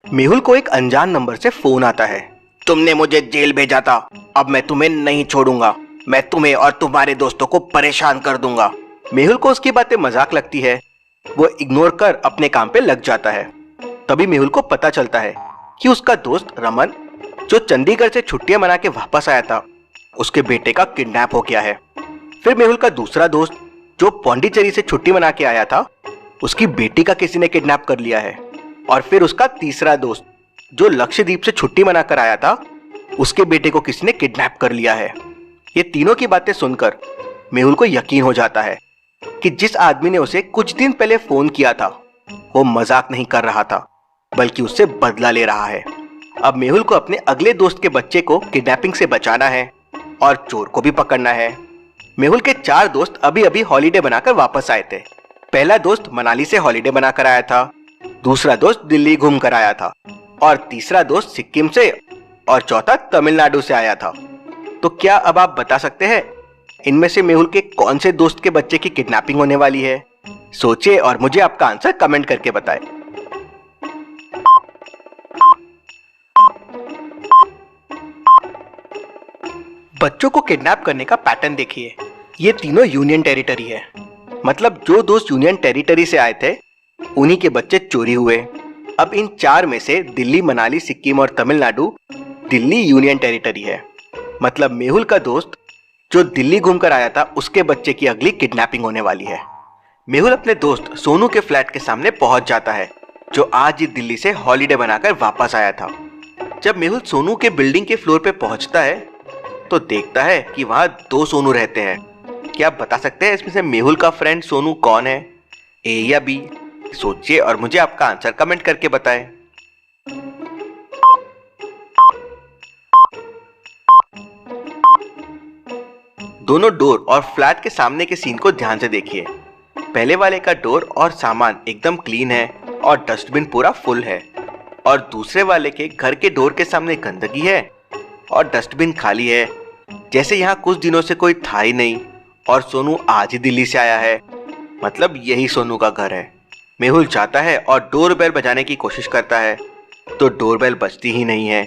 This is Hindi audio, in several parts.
मेहुल को एक अनजान नंबर से फोन आता है। तुमने मुझे जेल भेजा था, अब मैं तुम्हें नहीं छोड़ूंगा। मैं तुम्हें और तुम्हारे दोस्तों को परेशान कर दूंगा। मेहुल को उसकी बातें मजाक लगती है। वो इग्नोर कर अपने काम पे लग जाता है। तभी मेहुल को पता चलता है कि उसका दोस्त रमन, जो चंडीगढ़ से छुट्टियां मना के वापस आया था, उसके बेटे का किडनैप हो गया है। फिर मेहुल का दूसरा दोस्त, जो पौंडीचेरी से छुट्टी मना के आया था, उसकी बेटी का किसी ने किडनैप कर लिया है। और फिर उसका तीसरा दोस्त, जो लक्षद्वीप से छुट्टी मनाकर आया था, उसके बेटे को किसी ने किडनैप कर लिया है। ये तीनों की बातें सुनकर मेहुल को यकीन हो जाता है कि जिस आदमी ने उसे कुछ दिन पहले फोन किया था, वो मजाक नहीं कर रहा था, बल्कि उससे बदला ले रहा है। अब मेहुल को अपने अगले दोस्त के बच्चे को किडनैपिंग से बचाना है और चोर को भी पकड़ना है। मेहुल के 4 दोस्त अभी अभी हॉलीडे बनाकर वापस आए थे। पहला दोस्त मनाली से हॉलीडे बनाकर आया था, दूसरा दोस्त दिल्ली घूम कर आया था, और तीसरा दोस्त सिक्किम से, और चौथा तमिलनाडु से आया था। तो क्या अब आप बता सकते हैं इनमें से मेहुल के कौन से दोस्त के बच्चे की किडनैपिंग होने वाली है? सोचिए और मुझे आपका आंसर कमेंट करके बताएं। बच्चों को किडनैप करने का पैटर्न देखिए। ये तीनों यूनियन टेरिटरी है, मतलब जो दोस्त यूनियन टेरिटरी से आए थे उन्हीं के बच्चे चोरी हुए। अब इन 4 में से दिल्ली, मनाली, सिक्किम और तमिलनाडु दिल्ली यूनियन टेरिटरी है। मतलब मेहुल का दोस्त जो दिल्ली घूमकर आया था, उसके बच्चे की अगली किडनैपिंग होने वाली है। मेहुल अपने दोस्त सोनू के फ्लैट के सामने पहुंच जाता है, जो आज ही दिल्ली से हॉलीडे बनाकर वापस आया था। जब मेहुल सोनू के बिल्डिंग के फ्लोर पे पहुंचता है तो देखता है कि वहां 2 सोनू रहते हैं। क्या आप बता सकते हैं इसमें से मेहुल का फ्रेंड सोनू कौन है, ए या बी? सोचिए और मुझे आपका आंसर कमेंट करके बताएं। दोनों डोर और फ्लैट के सामने के सीन को ध्यान से देखिए। पहले वाले का डोर और सामान एकदम क्लीन है और डस्टबिन पूरा फुल है, और दूसरे वाले के घर के डोर के सामने गंदगी है और डस्टबिन खाली है, जैसे यहाँ कुछ दिनों से कोई था ही नहीं और सोनू आज ही दिल्ली से आया है। मतलब यही सोनू का घर है। मेहुल जाता है और डोरबेल बजाने की कोशिश करता है, तो डोरबेल बजती ही नहीं है।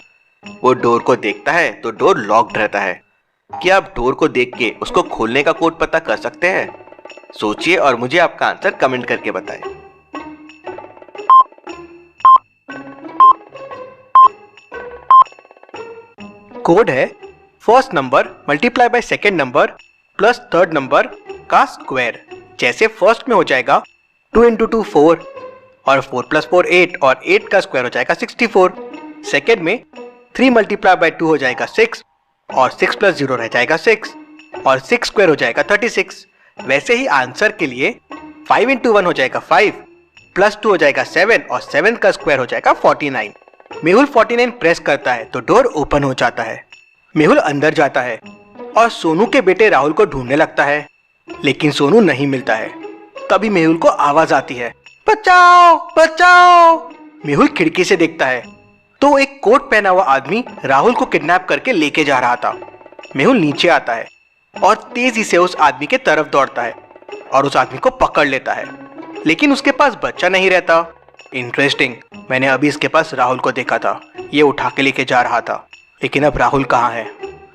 वो डोर को देखता है तो डोर लॉक्ड रहता है। क्या आप डोर को देख के उसको खोलने का कोड पता कर सकते हैं? सोचिए और मुझे आपका आंसर कमेंट करके बताएं। कोड है first number multiply by second number plus third number का स्क्वायर। जैसे फर्स्ट में हो जाएगा 2 × 2 4, और 4 + 4 8, और 8 का स्क्वायर हो जाएगा 64। सेकेंड में 3 × 2 हो जाएगा 6, और 6 + 0 रह जाएगा 6, और 6 स्क्वायर हो जाएगा 36। वैसे ही आंसर के लिए 5 × 1 हो जाएगा 5, +2 हो जाएगा 7, और 7 का स्क्वायर हो जाएगा 49। मेहुल 49 प्रेस करता है तो डोर ओपन हो जाता है। मेहुल अंदर जाता है और सोनू के बेटे राहुल को ढूंढने लगता है, लेकिन सोनू नहीं मिलता है। तभी मेहुल को आवाज आती है, बचाओ बचाओ। मेहुल खिड़की से देखता है तो एक कोट पहना हुआ आदमी राहुल को किडनैप करके लेके जा रहा था। मेहुल नीचे आता है और तेजी से उस आदमी के तरफ दौड़ता है और उस आदमी को पकड़ लेता है, लेकिन उसके पास बच्चा नहीं रहता। इंटरेस्टिंग, मैंने अभी इसके पास राहुल को देखा था, ये उठा के लेके जा रहा था, लेकिन अब राहुल कहाँ है?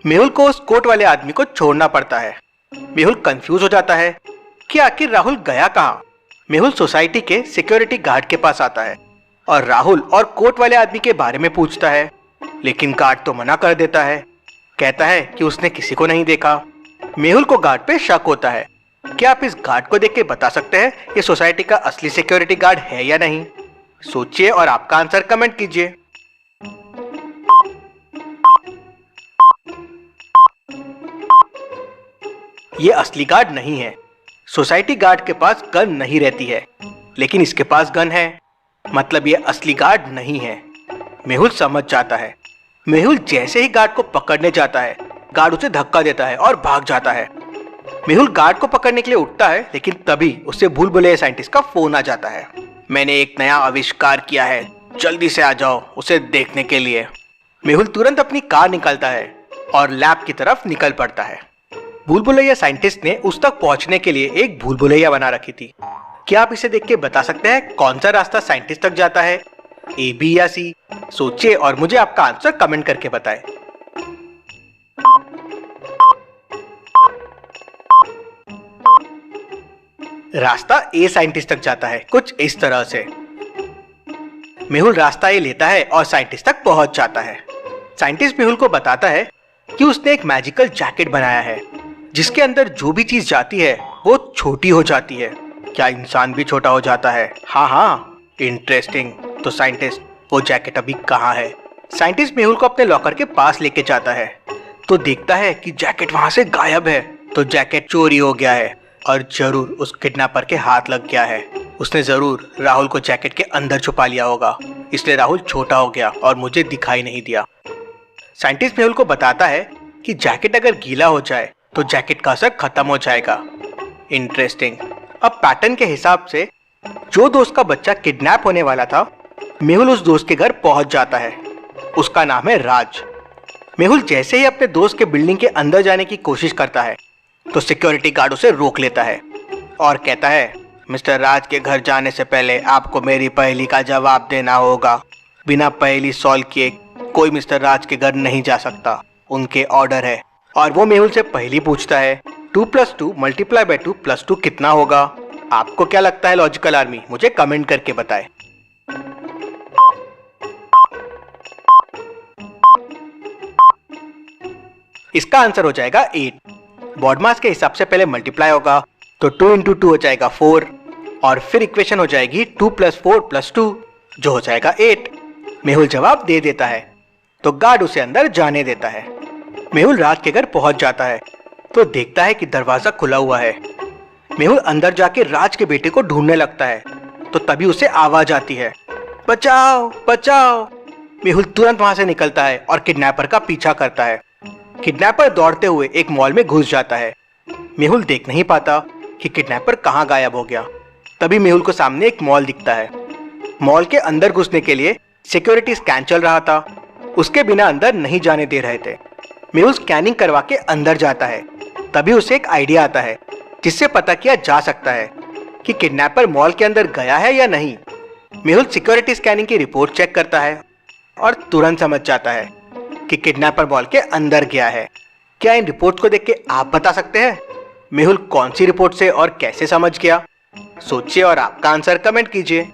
मेहुल को उस कोट वाले आदमी को छोड़ना पड़ता है। मेहुल कंफ्यूज हो जाता है कि आखिर राहुल गया कहाँ। मेहुल सोसाइटी के सिक्योरिटी गार्ड के पास आता है और राहुल और कोट वाले आदमी के बारे में पूछता है, लेकिन गार्ड तो मना कर देता है, कहता है कि उसने किसी को नहीं देखा। मेहुल को गार्ड पे शक होता है। क्या आप इस गार्ड को देख के बता सकते हैं ये सोसाइटी का असली सिक्योरिटी गार्ड है या नहीं? सोचिए और आपका आंसर कमेंट कीजिए। ये असली गार्ड नहीं है। सोसाइटी गार्ड के पास गन नहीं रहती है, लेकिन इसके पास गन है, मतलब ये असली गार्ड नहीं है। मेहुल समझ जाता है। मेहुल जैसे ही गार्ड को पकड़ने जाता है, गार्ड उसे धक्का देता है और भाग जाता है। मेहुल गार्ड को पकड़ने के लिए उठता है, लेकिन तभी उसे भूल भुलैया साइंटिस्ट का फोन आ जाता है। मैंने एक नया आविष्कार किया है, जल्दी से आ जाओ उसे देखने के लिए। मेहुल तुरंत अपनी कार निकालता है और लैब की तरफ निकल पड़ता है। भूल भुलैया साइंटिस्ट ने उस तक पहुंचने के लिए एक भूल भुलैया बना रखी थी। क्या आप इसे देख के बता सकते हैं कौन सा रास्ता साइंटिस्ट तक जाता है? ए, बी या सी? सोचिए और मुझे आपका आंसर कमेंट करके बताएं। रास्ता ए साइंटिस्ट तक जाता है कुछ इस तरह से। मेहुल रास्ता ए लेता है और साइंटिस्ट तक पहुंच जाता है। साइंटिस्ट मेहुल को बताता है कि उसने एक मैजिकल जैकेट बनाया है जिसके अंदर जो भी चीज जाती है वो छोटी हो जाती है। क्या इंसान भी छोटा हो जाता है? हाँ, इंटरेस्टिंग। तो साइंटिस्ट, वो जैकेट अभी कहाँ है? साइंटिस्ट मेहुल को अपने लॉकर के पास लेके जाता है तो देखता है कि जैकेट वहां से गायब है। तो जैकेट चोरी हो गया है और जरूर उस किडनैपर के हाथ लग गया है। उसने जरूर राहुल को जैकेट के अंदर छुपा लिया होगा, इसलिए राहुल छोटा हो गया और मुझे दिखाई नहीं दिया। साइंटिस्ट मेहुल को बताता है कि जैकेट अगर गीला हो जाए तो जैकेट का असर खत्म हो जाएगा। इंटरेस्टिंग। अब पैटर्न के हिसाब से जो दोस्त का बच्चा किडनैप होने वाला था, मेहुल उस दोस्त के घर पहुंच जाता है। उसका नाम है राज। मेहुल जैसे ही अपने दोस्त के बिल्डिंग के अंदर जाने की कोशिश करता है तो सिक्योरिटी गार्ड उसे रोक लेता है और कहता है, मिस्टर राज के घर जाने से पहले आपको मेरी पहेली का जवाब देना होगा। बिना पहेली सॉल्व किए कोई मिस्टर राज के घर नहीं जा सकता, उनके ऑर्डर है। और वो मेहुल से पहेली पूछता है, 2 + 2 × 2 + 2 कितना होगा? आपको क्या लगता है लॉजिकल आर्मी? मुझे कमेंट करके बताएं। इसका आंसर हो जाएगा 8। बॉडमास के हिसाब से पहले मल्टीप्लाई होगा तो 2 × 2 हो जाएगा 4 और फिर इक्वेशन हो जाएगी 2 + 4 + 2 जो हो जाएगा 8। मेहुल जवाब दे देता है तो गार्ड उसे अंदर जाने देता है। मेहुल राज के घर पहुंच जाता है तो देखता है कि दरवाजा खुला हुआ है। मेहुल अंदर जाके राज के बेटे को ढूंढने लगता है तो तभी उसे आवाज आती है, बचाओ बचाओ। मेहुल तुरंत वहां से निकलता है और किडनैपर का पीछा करता है। किडनैपर दौड़ते हुए एक मॉल में घुस जाता है। मेहुल देख नहीं पाता कि किडनैपर कहाँ गायब हो गया। तभी मेहुल को सामने एक मॉल दिखता है। मॉल के अंदर घुसने के लिए सिक्योरिटी स्कैन चल रहा था, उसके बिना अंदर नहीं जाने दे रहे थे। मेहुल स्कैनिंग करवा के अंदर जाता है। तभी उसे एक आइडिया आता है जिससे पता किया जा सकता है कि किडनैपर मॉल के अंदर गया है या नहीं। मेहुल सिक्योरिटी स्कैनिंग की रिपोर्ट चेक करता है और तुरंत समझ जाता है कि किडनैपर मॉल के अंदर गया है। क्या इन रिपोर्ट को देख के आप बता सकते हैं मेहुल कौन सी रिपोर्ट से और कैसे समझ गया? सोचिए और आपका आंसर कमेंट कीजिए।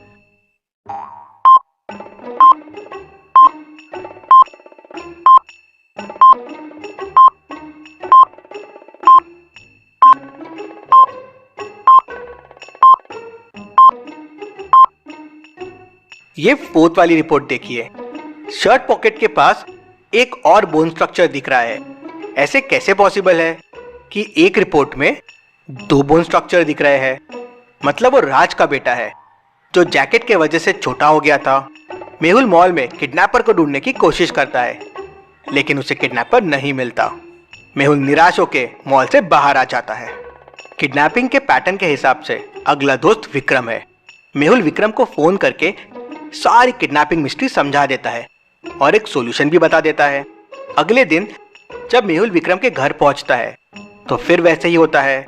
ये 4th वाली रिपोर्ट देखिए। शर्ट पॉकेट के पास एक और बोन स्ट्रक्चर दिख रहा है। ऐसे कैसे पॉसिबल है कि एक रिपोर्ट में 2 बोन स्ट्रक्चर दिख रहे हैं? मतलब वो राज का बेटा है जो जैकेट के वजह से छोटा हो गया था। मेहुल मॉल में किडनैपर को ढूंढने की कोशिश करता है लेकिन उसे किडनैपर नहीं मिलता। मेहुल निराश होकर मॉल से बाहर आ जाता है। किडनैपिंग के पैटर्न के हिसाब से अगला दोस्त विक्रम है। मेहुल विक्रम को फोन करके सारी किडनैपिंग मिस्ट्री समझा देता है और एक सॉल्यूशन भी बता देता है। अगले दिन जब मेहुल विक्रम के घर पहुंचता है तो फिर वैसे ही होता है।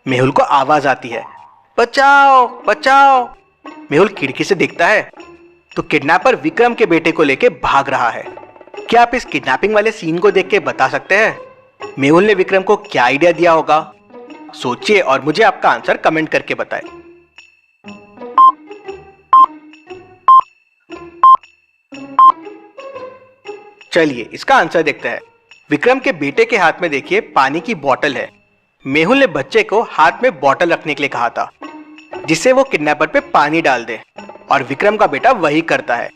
मेहुल को आवाज आती है, बचाओ बचाओ। मेहुल खिड़की से देखता है तो किडनैपर विक्रम के बेटे को लेके भाग रहा है। क्या आप इस किडनैपिंग वाले सीन को देख के बता सकते हैं मेहुल ने विक्रम को क्या आइडिया दिया होगा? सोचिए और मुझे आपका आंसर कमेंट करके बताएं। चलिए इसका आंसर देखते हैं। विक्रम के बेटे के हाथ में देखिए पानी की बोतल है। मेहुल ने बच्चे को हाथ में बोतल रखने के लिए कहा था जिससे वो किडनैपर पे पानी डाल दे और विक्रम का बेटा वही करता है।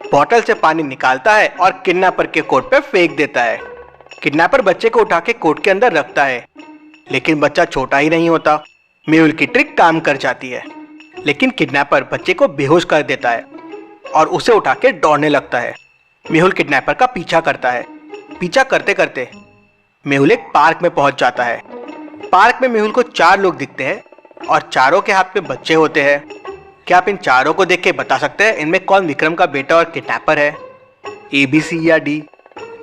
बोतल से पानी निकालता है और किडनैपर के कोट पे फेंक देता है। किडनैपर बच्चे को उठा के कोट के अंदर रखता है लेकिन बच्चा छोटा ही नहीं होता। मेहुल की ट्रिक काम कर जाती है लेकिन किडनैपर बच्चे को बेहोश कर देता है और उसे उठा के दौड़ने लगता है। मेहुल किडनैपर का पीछा करता है। पीछा करते करते मेहुल एक पार्क में पहुंच जाता है। पार्क में मेहुल को 4 लोग दिखते हैं और चारों के हाथ में बच्चे होते हैं। क्या आप इन चारों को देख के बता सकते हैं इनमें कौन विक्रम का बेटा और किडनैपर है? ए, बी, सी या डी?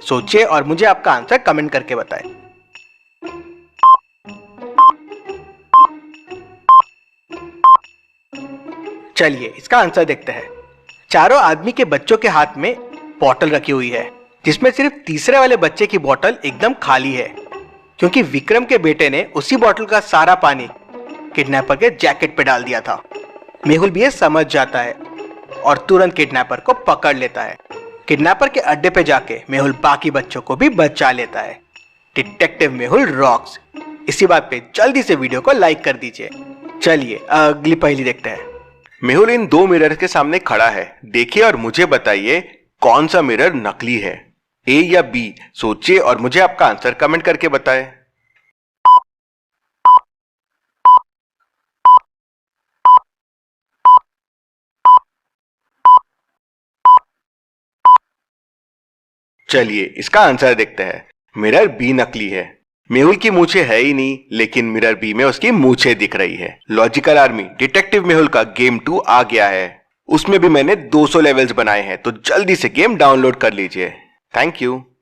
सोचिए और मुझे आपका आंसर कमेंट करके बताएं। चलिए इसका आंसर देखते हैं। चारों आदमी के बच्चों के हाथ में बोतल रखी हुई है, जिसमें सिर्फ तीसरे वाले बच्चे की बोतल एकदम खाली है, क्योंकि विक्रम के बेटे ने उसी बोतल का सारा पानी किडनैपर के जैकेट पे डाल दिया था। मेहुल भी ये समझ जाता है और तुरंत किडनैपर को पकड़ लेता है। किडनैपर के अड्डे पे जाके मेहुल बाकी बच्चों को भी बचा लेता है। Detective Mehul rocks. इसी बात पे जल्दी से वीडियो को लाइक कर दीजिए। चलिए अगली पहेली देखते हैं। मेहुल इन दो मिरर के सामने खड़ा है। देखिए और मुझे बताइए कौन सा मिरर नकली है, ए या बी। सोचिए और मुझे आपका आंसर कमेंट करके बताएं। चलिए इसका आंसर देखते हैं। मिरर बी नकली है। मेहुल की मूछें है ही नहीं, लेकिन मिरर बी में उसकी मूछें दिख रही है। लॉजिकल आर्मी डिटेक्टिव मेहुल का गेम 2 आ गया है। उसमें भी मैंने 200 लेवल्स बनाए हैं, तो जल्दी से गेम डाउनलोड कर लीजिए। Thank you.